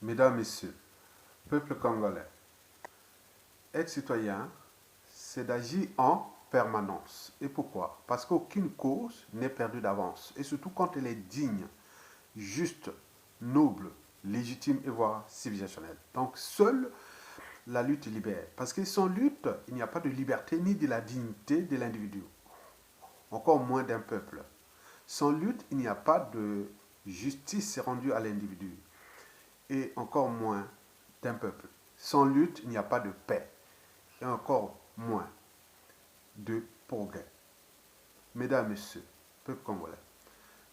Mesdames, Messieurs, peuple congolais, être citoyen, c'est d'agir en permanence. Et pourquoi? Parce qu'aucune cause n'est perdue d'avance. Et surtout quand elle est digne, juste, noble, légitime et voire civilisationnelle. Donc seule la lutte libère. Parce que sans lutte, il n'y a pas de liberté ni de la dignité de l'individu. Encore moins d'un peuple. Sans lutte, il n'y a pas de justice rendue à l'individu. Et encore moins d'un peuple. Sans lutte, il n'y a pas de paix. Et encore moins de progrès. Mesdames, Messieurs, peuple congolais,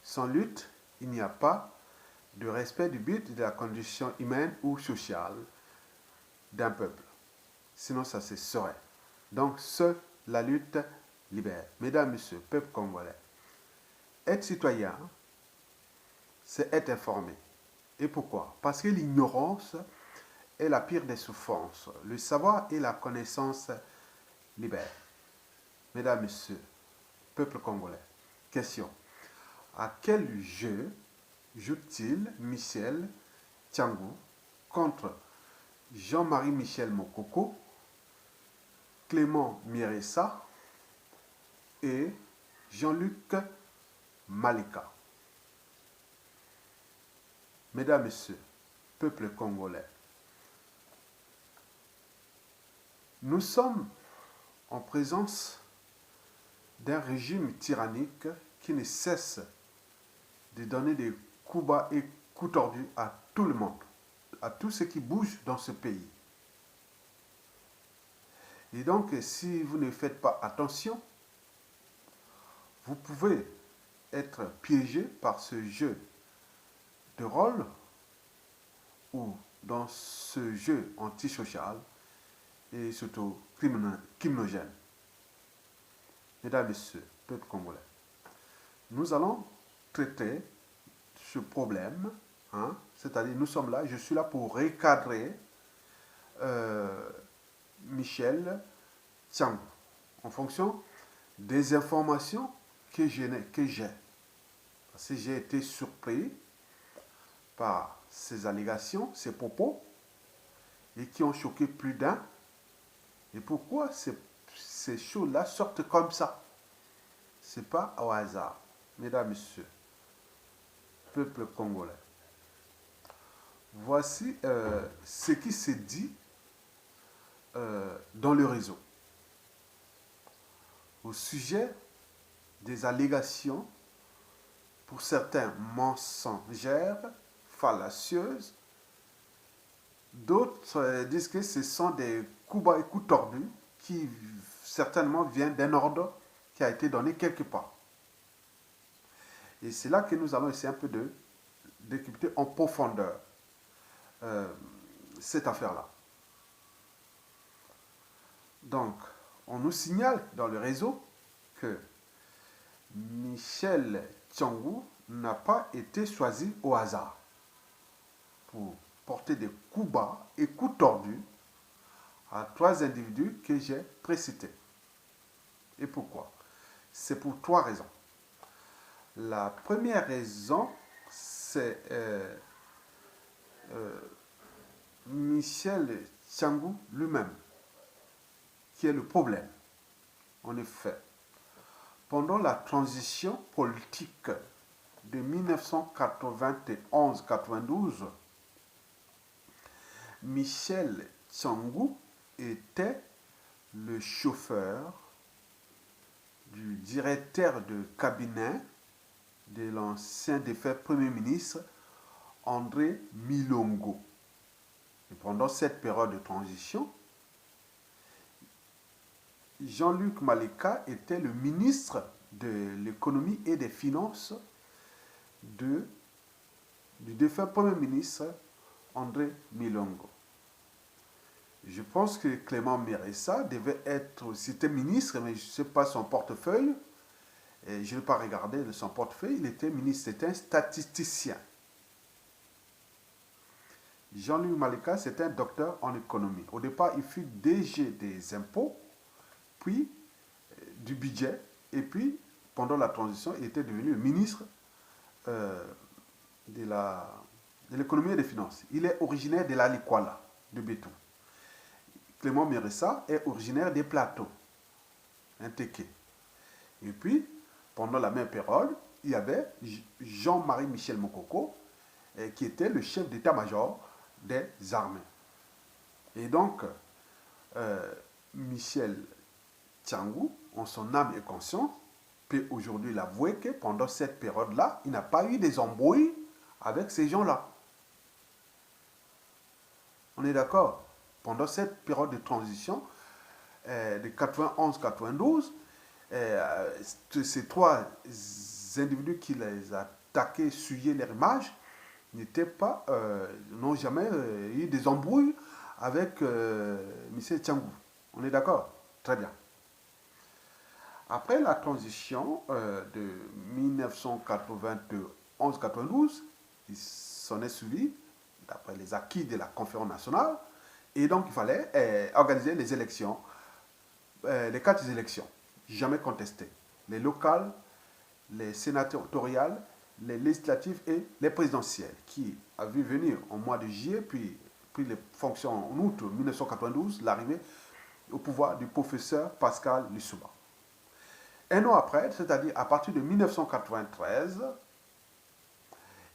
sans lutte, il n'y a pas de respect du but de la condition humaine ou sociale d'un peuple. Sinon, ça se saurait. Donc, seule la lutte libère. Mesdames, Messieurs, peuple congolais, être citoyen, c'est être informé. Et pourquoi? Parce que l'ignorance est la pire des souffrances. Le savoir et la connaissance libèrent. Mesdames, Messieurs, peuple congolais, question. À quel jeu joue-t-il Michel Thiangou contre Jean-Marie Michel Mokoko, Clément Miressa et Jean-Luc Malika? Mesdames, Messieurs, peuple congolais, nous sommes en présence d'un régime tyrannique qui ne cesse de donner des coups bas et coups tordus à tout le monde, à tout ce qui bouge dans ce pays. Et donc, si vous ne faites pas attention, vous pouvez être piégé par ce jeu de rôle ou dans ce jeu antisocial et surtout criminogène. Mesdames, Messieurs, peuple congolais, nous allons traiter ce problème, c'est-à-dire nous sommes là, je suis là pour recadrer Michel Thiangou en fonction des informations que j'ai. Parce que j'ai été surpris par ces allégations, ces propos, et qui ont choqué plus d'un. Et pourquoi ces choses-là sortent comme ça? Ce n'est pas au hasard. Mesdames, Messieurs, peuple congolais, voici ce qui s'est dit dans le réseau au sujet des allégations, pour certains mensongères, fallacieuses. D'autres disent que ce sont des coups bas et coups tordus qui certainement viennent d'un ordre qui a été donné quelque part. Et c'est là que nous allons essayer un peu de décrypter en profondeur cette affaire-là. Donc, on nous signale dans le réseau que Michel Thiangou n'a pas été choisi au hasard pour porter des coups bas et coups tordus à trois individus que j'ai précités. Et pourquoi? C'est pour trois raisons. La première raison, c'est Michel Thiangou lui-même qui est le problème. En effet, pendant la transition politique de 1991-92, Michel Thiangou était le chauffeur du directeur de cabinet de l'ancien défunt Premier ministre André Milongo. Et pendant cette période de transition, Jean-Luc Malika était le ministre de l'économie et des finances du défunt Premier ministre André Milongo. Je pense que Clément Miressa devait être, c'était ministre, mais je ne sais pas son portefeuille, et je n'ai pas regardé son portefeuille, il était ministre, c'était un statisticien. Jean-Luc Malika, c'était un docteur en économie. Au départ, il fut DG des impôts, puis du budget, et puis, pendant la transition, il était devenu ministre de de l'économie et des finances. Il est originaire de la Likwala, de Bétou. Clément Mérissa est originaire des Plateaux, un Téké. Et puis, pendant la même période, il y avait Jean-Marie Michel Mokoko, qui était le chef d'état-major des armées. Et donc, Michel Tchangou, en son âme et conscience, peut aujourd'hui l'avouer que pendant cette période-là, il n'a pas eu des embrouilles avec ces gens-là. On est d'accord? Pendant cette période de transition, de 91-92, ces trois individus qui les attaquaient, suivaient leur image, n'ont jamais eu des embrouilles avec Michel Tchangou. On est d'accord? Très bien. Après la transition de 1991-92, il s'en est suivi, d'après les acquis de la conférence nationale, et donc il fallait organiser les élections, les 4 élections, jamais contestées. Les locales, les sénatoriales, les législatives et les présidentielles, qui a vu venir en mois de juillet, puis les fonctions en août 1992, l'arrivée au pouvoir du professeur Pascal Lissouba. Un an après, c'est-à-dire à partir de 1993,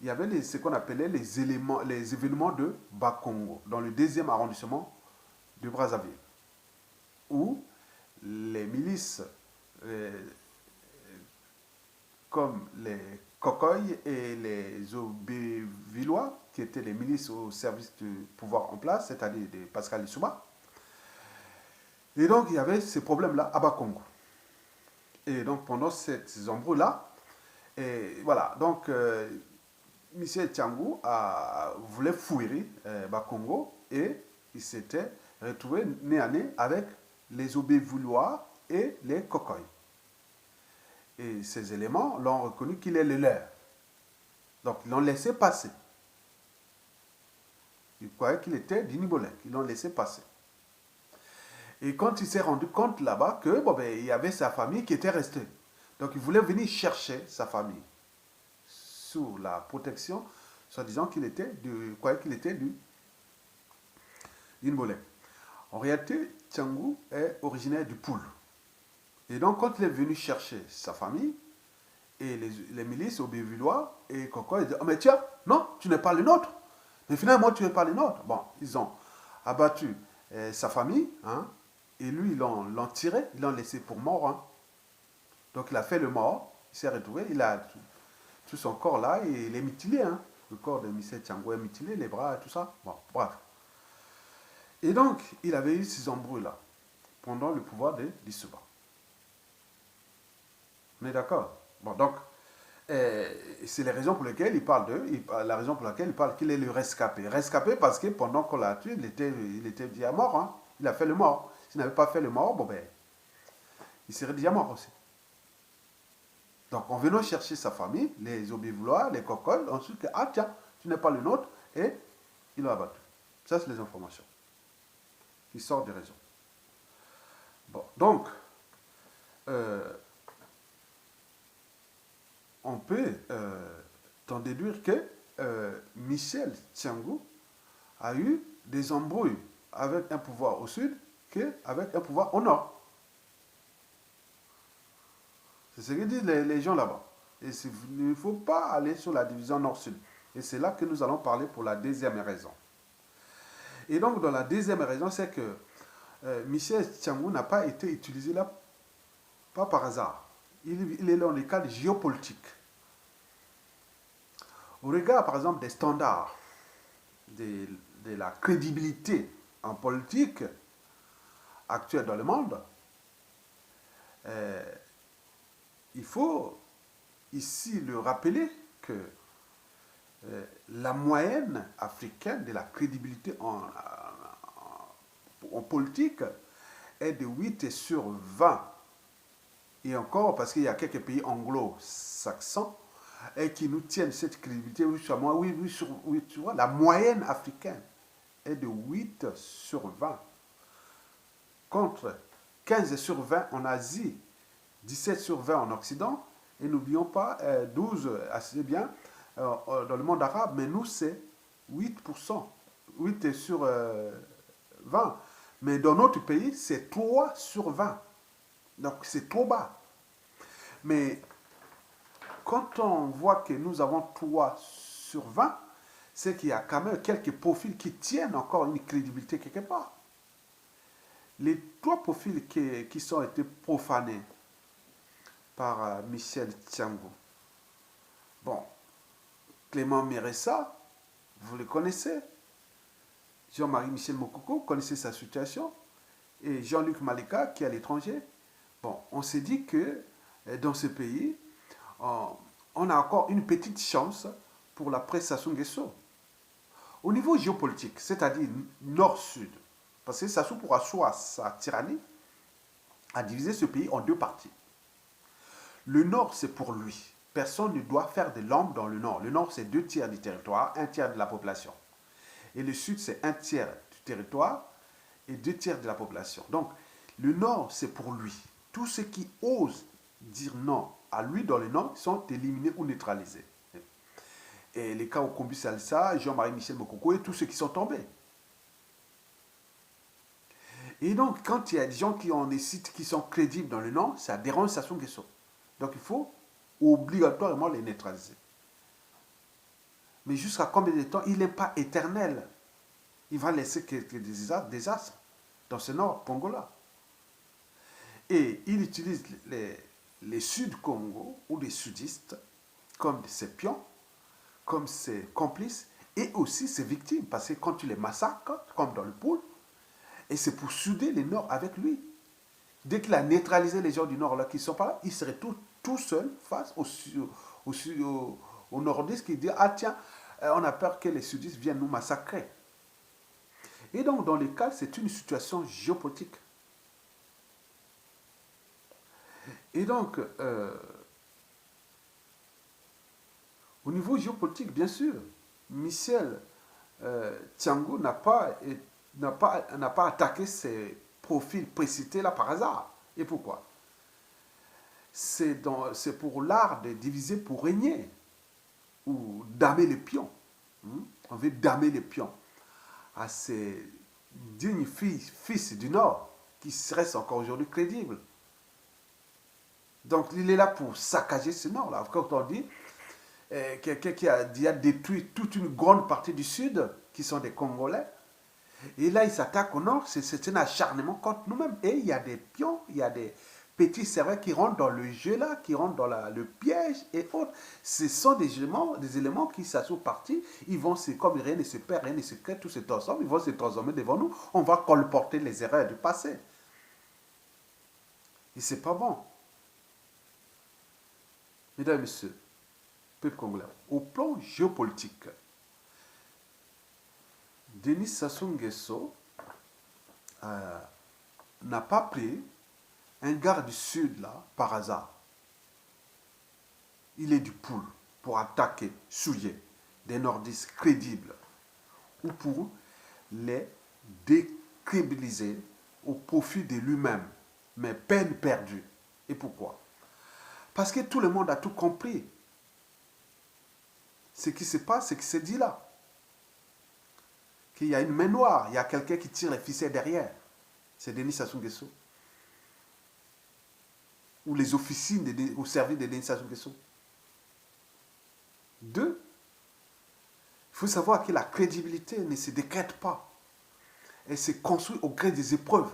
il y avait ce qu'on appelait les événements de Bakongo, dans le 2e arrondissement de Brazzaville, où les milices comme les Kokoy et les Obévillois, qui étaient les milices au service du pouvoir en place, c'est-à-dire de Pascal Lissouba. Et donc, il y avait ces problèmes-là à Bakongo. Et donc, pendant ces embrouilles-là, et voilà, donc, Michel Tchangou voulait fouiller Bakongo et il s'était retrouvé nez à nez avec les Obévillois et les Kokoy. Et ces éléments l'ont reconnu qu'il est le leur. Donc, ils l'ont laissé passer. Ils croyaient qu'il était d'Inibolek. Ils l'ont laissé passer. Et quand il s'est rendu compte là-bas que il y avait sa famille qui était restée. Donc, il voulait venir chercher sa famille sous la protection, soi-disant qu'il était d'Inibolek. En réalité, Tchangou est originaire du Poul. Et donc, quand il est venu chercher sa famille, et les milices Obévillois et Koko, ils disent, oh mais tiens, non, tu n'es pas le nôtre. Mais finalement, tu n'es pas le nôtre. Bon, ils ont abattu sa famille, hein, et lui, ils l'ont tiré, ils l'ont laissé pour mort. Hein. Donc, il a fait le mort, il s'est retrouvé, il a tout son corps là, et il est mutilé. Hein. Le corps de Michel Tchangou est mutilé, les bras et tout ça. Bon, bref. Et donc, il avait eu ces embrouilles là, pendant le pouvoir de Lissouba. On est d'accord? Bon, donc, c'est la raison pour laquelle il parle qu'il est le rescapé. Rescapé parce que pendant qu'on l'a tué, il était déjà mort. Hein. Il a fait le mort. S'il n'avait pas fait le mort, il serait déjà mort aussi. Donc, en venant chercher sa famille, les Obévillois, les Kokoy, ensuite, tiens, tu n'es pas le nôtre, et il l'a abattu. Ça, c'est les informations qui sortent des raisons. Bon, donc, on peut en déduire que Michel Tchangou a eu des embrouilles avec un pouvoir au sud qu'avec un pouvoir au nord. C'est ce que disent les gens là-bas. Et il ne faut pas aller sur la division nord-sud. Et c'est là que nous allons parler pour la deuxième raison. Et donc, dans la deuxième raison, c'est que Michel Tchangou n'a pas été utilisé là, pas par hasard. Il est dans le cadre géopolitique. Au regard, par exemple, des standards de la crédibilité en politique actuelle dans le monde, il faut ici le rappeler que la moyenne africaine de la crédibilité en politique est de 8 sur 20. Et encore, parce qu'il y a quelques pays anglo-saxons et qui nous tiennent cette crédibilité, oui, tu vois, la moyenne africaine est de 8 sur 20. Contre 15 sur 20 en Asie, 17 sur 20 en Occident, et n'oublions pas 12 assez bien dans le monde arabe, mais nous, c'est 8%. 8 sur 20. Mais dans notre pays, c'est 3 sur 20. Donc c'est trop bas. Mais quand on voit que nous avons 3 sur 20, c'est qu'il y a quand même quelques profils qui tiennent encore une crédibilité quelque part. Les 3 profils qui sont été profanés par Michel Thiangou. Bon, Clément Méressa, vous le connaissez. Jean-Marie Michel Mokoko, vous connaissez sa situation. Et Jean-Luc Malika, qui est à l'étranger. Bon, on s'est dit que dans ce pays, on a encore une petite chance pour la presse Sassou Nguesso. Au niveau géopolitique, c'est-à-dire nord-sud, parce que Sassou pourra choisir sa tyrannie à diviser ce pays en 2 parties. Le nord, c'est pour lui. Personne ne doit faire de l'ombre dans le nord. Le nord, c'est 2 tiers du territoire, 1 tiers de la population. Et le sud, c'est 1 tiers du territoire et 2 tiers de la population. Donc, le nord, c'est pour lui. Tous ceux qui osent dire non à lui dans le nord sont éliminés ou neutralisés. Et les cas au Kombi Salsa, Jean-Marie Michel Mokoko et tous ceux qui sont tombés. Et donc, quand il y a des gens qui ont des sites qui sont crédibles dans le nord, ça dérange Sassou Nguesso. Donc, il faut obligatoirement les neutraliser. Mais jusqu'à combien de temps? Il n'est pas éternel. Il va laisser quelques désastres dans ce nord Congo-là. Et il utilise les Sud-Congo ou les sudistes comme ses pions, comme ses complices et aussi ses victimes. Parce que quand tu les massacres, comme dans le pool, et c'est pour souder les Nord avec lui. Dès qu'il a neutralisé les gens du Nord là qui ne sont pas là, il serait tout seul face aux Nordistes qui disent ah tiens, on a peur que les Sudistes viennent nous massacrer. Et donc, dans les cas, c'est une situation géopolitique. Et donc, au niveau géopolitique, bien sûr, Michel Thiangou n'a pas attaqué ces profils précités là par hasard. Et pourquoi? C'est pour l'art de diviser pour régner, ou damer les pions. On veut damer les pions à ces dignes fils du Nord qui restent encore aujourd'hui crédibles. Donc il est là pour saccager ce Nord-là. Quand on dit quelqu'un qui a détruit toute une grande partie du Sud, qui sont des Congolais, et là il s'attaque au Nord, c'est un acharnement contre nous-mêmes. Et il y a des pions, il y a des petits cerveaux qui rentrent dans le jeu là, qui rentrent dans le piège et autres. Ce sont des éléments qui s'assoient partis, ils vont comme rien ne se perd, rien ne se crée, tout se transforme, ils vont se transformer devant nous, on va colporter les erreurs du passé. Et c'est pas bon. Mesdames et messieurs, peuple congolais, au plan géopolitique, Denis Sassou Nguesso n'a pas pris un gars du Sud là par hasard. Il est du pool pour attaquer, souiller des nordistes crédibles ou pour les décrédibiliser au profit de lui-même, mais peine perdue. Et pourquoi? Parce que tout le monde a tout compris. Ce qui se passe, ce qui se dit là. Qu'il y a une main noire, il y a quelqu'un qui tire les ficelles derrière. C'est Denis Sassou Nguesso. Ou les officines au service de Denis Sassou Nguesso. 2, il faut savoir que la crédibilité ne se décrète pas. Elle se construit au gré des épreuves.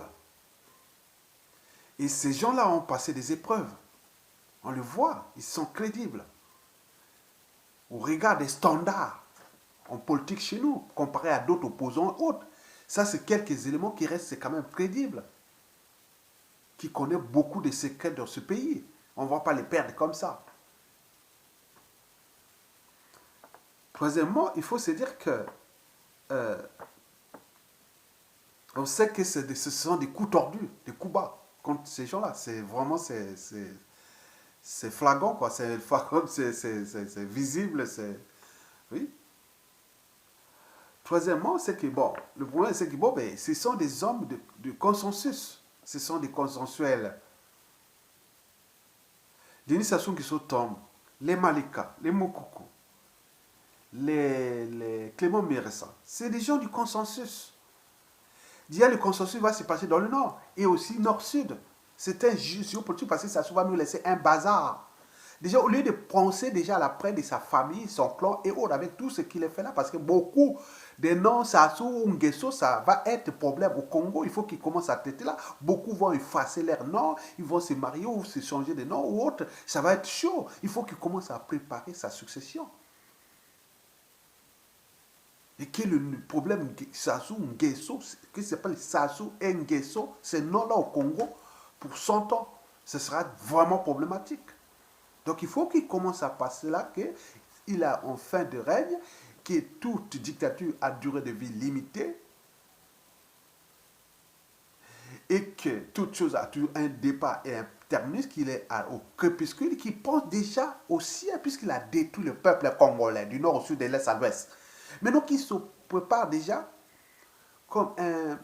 Et ces gens-là ont passé des épreuves. On le voit, ils sont crédibles. Au regard des standards en politique chez nous, comparé à d'autres opposants autres. Ça, c'est quelques éléments qui restent quand même crédibles. Qui connaissent beaucoup de secrets dans ce pays. On ne va pas les perdre comme ça. Troisièmement, il faut se dire que on sait que ce sont des coups tordus, des coups bas contre ces gens-là. C'est vraiment c'est flagrant, quoi. C'est visible, oui. Troisièmement, c'est que bon, le problème c'est que bon, ben, ce sont des hommes de consensus, ce sont des consensuels. Denis Sassou Nguesso tombe, les Malika, les Mokoko, les Clément Méressa, c'est des gens du consensus. Déjà, le consensus va se passer dans le nord et aussi nord-sud. C'est un jeu géopolitique parce que ça va nous laisser un bazar. Déjà, au lieu de penser déjà à l'après de sa famille, son clan et autres, avec tout ce qu'il a fait là, parce que beaucoup des noms, Sassou ou Nguesso, ça va être problème au Congo. Il faut qu'ils commencent à traiter là. Beaucoup vont effacer leur nom, ils vont se marier ou se changer de nom ou autre. Ça va être chaud. Il faut qu'ils commencent à préparer sa succession. Et quel est le problème Sassou Nguesso, qui s'appelle Sassou Nguesso, ces noms-là au Congo, pour 100 ans, ce sera vraiment problématique. Donc il faut qu'il commence à passer là qu'il a en fin de règne, que toute dictature a durée de vie limitée et que toute chose a toujours un départ et un terminus, qu'il est au crépuscule, qu'il pense déjà au ciel puisqu'il a détruit le peuple congolais du nord au sud, de l'est à l'ouest. Maintenant qu'il se prépare déjà comme un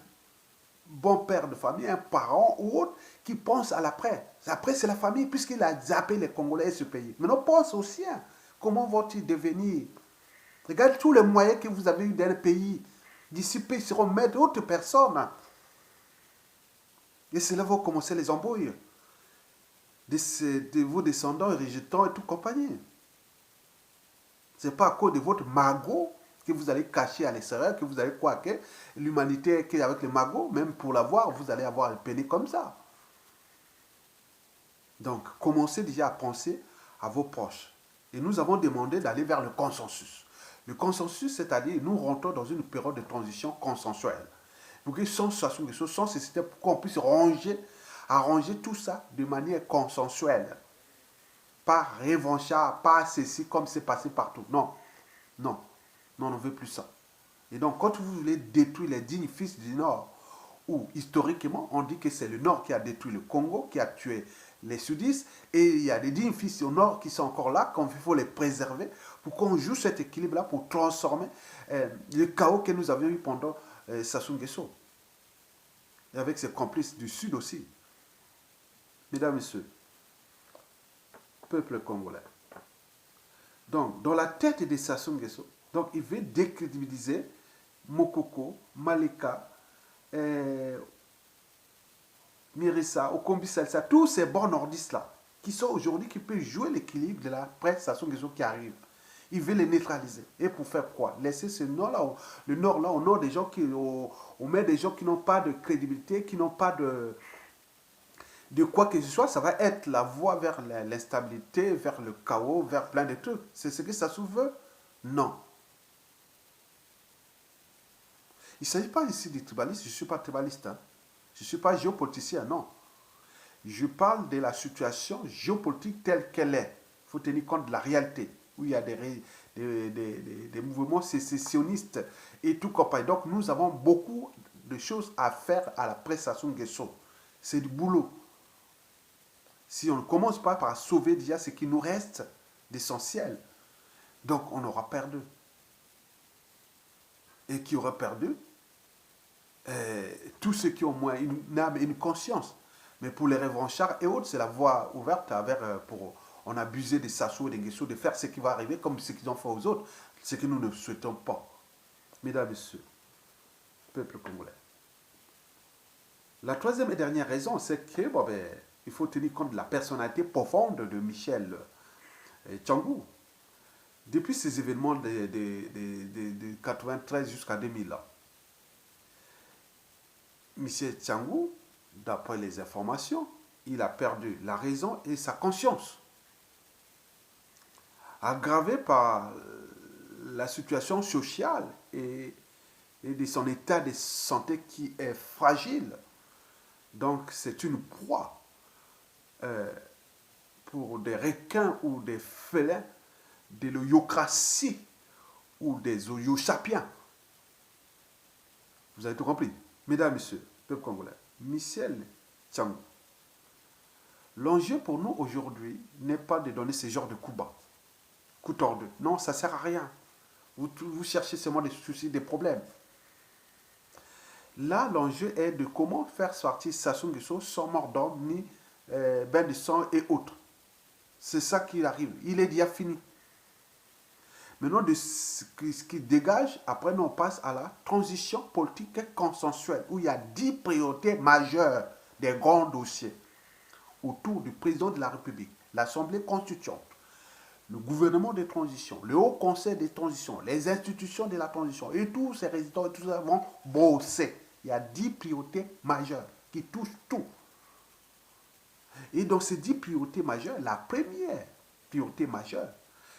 bon père de famille, un parent ou autre, qui pense à l'après. Après, c'est la famille, puisqu'il a zappé les Congolais et ce pays. Maintenant, pense au sien. Comment vont-ils devenir? Regardez tous les moyens que vous avez eu dans le pays. D'ici peu, ils seront maîtres d'autres personnes. Et cela va commencer les embrouilles de vos descendants, rejetants et tout compagnie. Ce n'est pas à cause de votre magot que vous allez cacher à l'extérieur, que vous allez croire que l'humanité qui est avec les magots, même pour l'avoir, vous allez avoir un pénis comme ça. Donc, commencez déjà à penser à vos proches. Et nous avons demandé d'aller vers le consensus. Le consensus, c'est-à-dire, nous rentrons dans une période de transition consensuelle. Pour que sans façon de choses, sans système, pour qu'on puisse arranger tout ça de manière consensuelle. Pas revanchard, pas ceci comme c'est passé partout. Non, non. Non, on ne veut plus ça. Et donc, quand vous voulez détruire les dignes fils du Nord, où historiquement, on dit que c'est le Nord qui a détruit le Congo, qui a tué les sudistes, et il y a des dignes fils au Nord qui sont encore là, qu'il faut les préserver, pour qu'on joue cet équilibre-là, pour transformer le chaos que nous avions eu pendant Sassou Nguesso. Et avec ses complices du Sud aussi. Mesdames, Messieurs, peuple congolais. Donc, dans la tête de Sassou Nguesso, donc il veut décrédibiliser Mokoko, Malika, Mirissa, Okombi Salsa, tous ces bons nordistes-là, qui sont aujourd'hui, qui peuvent jouer l'équilibre de la presse Sassou Nguesso qui arrive. Il veut les neutraliser. Et pour faire quoi? Laisser ce nord-là, le nord-là, au nord des gens qui, on met des gens qui n'ont pas de crédibilité, qui n'ont pas de quoi que ce soit, ça va être la voie vers l'instabilité, vers le chaos, vers plein de trucs. C'est ce que Sassou veut? Non. Il ne s'agit pas ici du tribalisme, je ne suis pas tribaliste. Hein. Je ne suis pas géopoliticien, non. Je parle de la situation géopolitique telle qu'elle est. Il faut tenir compte de la réalité, où il y a des mouvements sécessionnistes et tout compagnie. Donc nous avons beaucoup de choses à faire à la presse Sassou Nguesso. C'est du boulot. Si on ne commence pas par sauver déjà ce qui nous reste d'essentiel, donc on aura perdu. Et qui aura perdu tous ceux qui ont moins une âme et une conscience. Mais pour les revanchards et autres, c'est la voie ouverte pour on abuser des Sassou et des Nguesso, de faire ce qui va arriver comme ce qu'ils ont fait aux autres, ce que nous ne souhaitons pas. Mesdames et messieurs, peuple congolais. La troisième et dernière raison, c'est que il faut tenir compte de la personnalité profonde de Michel Tchangou. Depuis ces événements de 93 jusqu'à 2000, Michel Tchangou, d'après les informations, il a perdu la raison et sa conscience. Aggravé par la situation sociale et de son état de santé qui est fragile. Donc c'est une proie pour des requins ou des félins de l'oyocratie ou des oyosapiens. Vous avez tout compris. Mesdames, Messieurs, peuple congolais, Michel Tchangou. L'enjeu pour nous aujourd'hui n'est pas de donner ce genre de coups bas, coups tordus. Non, ça ne sert à rien. Vous cherchez seulement des soucis, des problèmes. Là, l'enjeu est de comment faire sortir Sassou Nguesso sans mort d'homme, ni bain de sang et autres. C'est ça qui arrive. Il est déjà fini. Maintenant, de ce qui dégage, après, nous, on passe à la transition politique consensuelle, où il y a 10 priorités majeures des grands dossiers autour du président de la République, l'Assemblée constituante, le gouvernement de transition, le Haut Conseil de transition, les institutions de la transition, et tous ces résidents et tout ça vont bosser. Il y a 10 priorités majeures qui touchent tout. Et dans ces 10 priorités majeures, la première priorité majeure,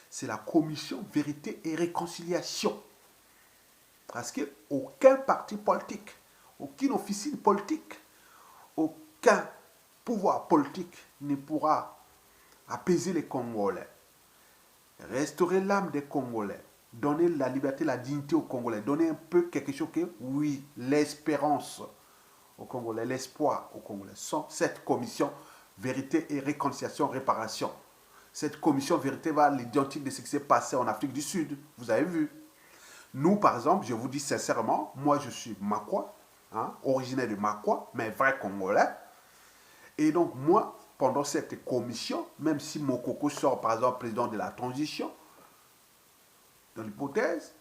c'est la commission vérité et réconciliation. Parce qu'aucun parti politique, aucune officine politique, aucun pouvoir politique ne pourra apaiser les Congolais, restaurer l'âme des Congolais, donner la liberté, la dignité aux Congolais, donner un peu quelque chose que, oui, l'espérance aux Congolais, l'espoir aux Congolais, sans cette commission vérité et réconciliation, réparation. Cette commission vérité va à l'identique de ce qui s'est passé en Afrique du Sud. Vous avez vu. Nous, par exemple, je vous dis sincèrement, moi je suis Makwa, originaire de Makwa, mais vrai Congolais. Et donc moi, pendant cette commission, même si Mokoko sort par exemple président de la transition, dans l'hypothèse,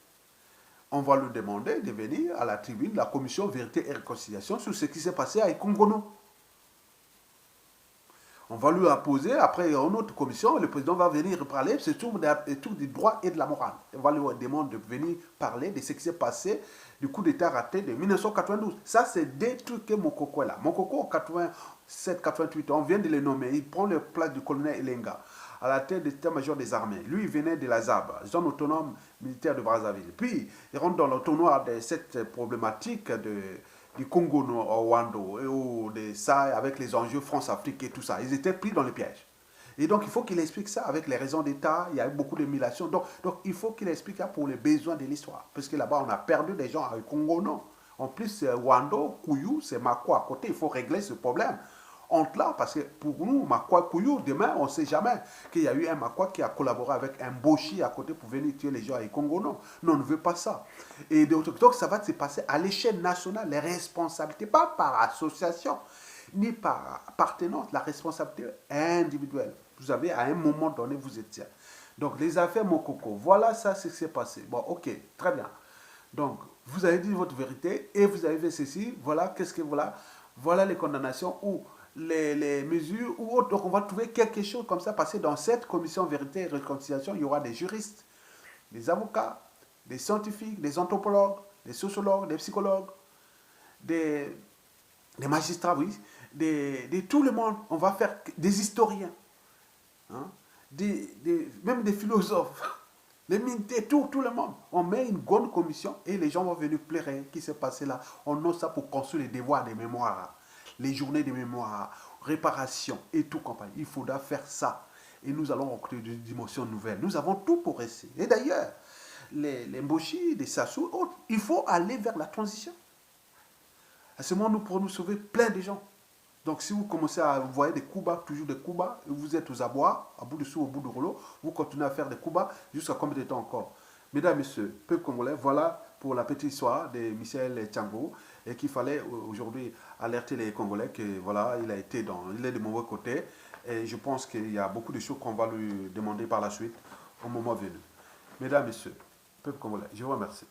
on va lui demander de venir à la tribune de la commission vérité et réconciliation sur ce qui s'est passé à Ikongono. On va lui apposer, après une autre commission, le président va venir parler, c'est tout du droit et de la morale. On va lui demander de venir parler de ce qui s'est passé du coup d'État raté de 1992. Ça, c'est des trucs que Mokoko est là. Mokoko, en 87-88, on vient de le nommer, il prend la place du colonel Elenga à la tête de l'état-major des armées. Lui, il venait de la ZAB, zone autonome militaire de Brazzaville. Puis, il rentre dans l'entonnoir de cette problématique du Congo Rwando et de ça avec les enjeux France-Afrique et tout ça. Ils étaient pris dans le piège. Et donc, il faut qu'il explique ça avec les raisons d'État. Il y a eu beaucoup d'émulation. Donc, il faut qu'il explique ça pour les besoins de l'histoire. Parce que là-bas, on a perdu des gens avec Congo, non. En plus, Rwando, Kouyou, c'est Makwa à côté. Il faut régler ce problème. Entre là, parce que pour nous, Makwa, Kouyou, demain, on ne sait jamais qu'il y a eu un Makwa qui a collaboré avec un Boshi à côté pour venir tuer les gens avec Congo, non. Non, on ne veut pas ça. Et donc, ça va se passer à l'échelle nationale, les responsabilités, pas par association, ni par appartenance, la responsabilité individuelle. Vous avez, à un moment donné, vous étiez. Donc, les affaires Mokoko, voilà ça, c'est ce qui s'est passé. Bon, ok, très bien. Donc, vous avez dit votre vérité et vous avez fait ceci, voilà, qu'est-ce que voilà, voilà les condamnations ou les mesures ou autres. Donc, on va trouver quelque chose comme ça, parce que dans cette commission vérité et réconciliation, il y aura des juristes, des avocats, des scientifiques, des anthropologues, des sociologues, des psychologues, des magistrats, oui, de tout le monde. On va faire des historiens, même des philosophes, les militaires, tout le monde. On met une grande commission et les gens vont venir pleurer. Qu'est-ce qui s'est passé là? On a ça pour construire les devoirs des mémoires, les journées de mémoire, réparation et tout compagnie. Il faudra faire ça. Et nous allons recréer des dimensions nouvelles. Nous avons tout pour essayer. Et d'ailleurs, les Mboshi, les Sassou, autres, il faut aller vers la transition. À ce moment, nous pourrons nous sauver plein de gens. Donc, si vous commencez à envoyer des coups bas, toujours des coups bas, et vous êtes aux abois, à bout de sous, au bout de rouleau, vous continuez à faire des coups bas jusqu'à combien de temps encore? Mesdames, Messieurs, peuple congolais, voilà pour la petite histoire de Michel Tchango, et qu'il fallait aujourd'hui alerter les Congolais que voilà, il est de mauvais côté, et je pense qu'il y a beaucoup de choses qu'on va lui demander par la suite au moment venu. Mesdames, Messieurs, peuple congolais, je vous remercie.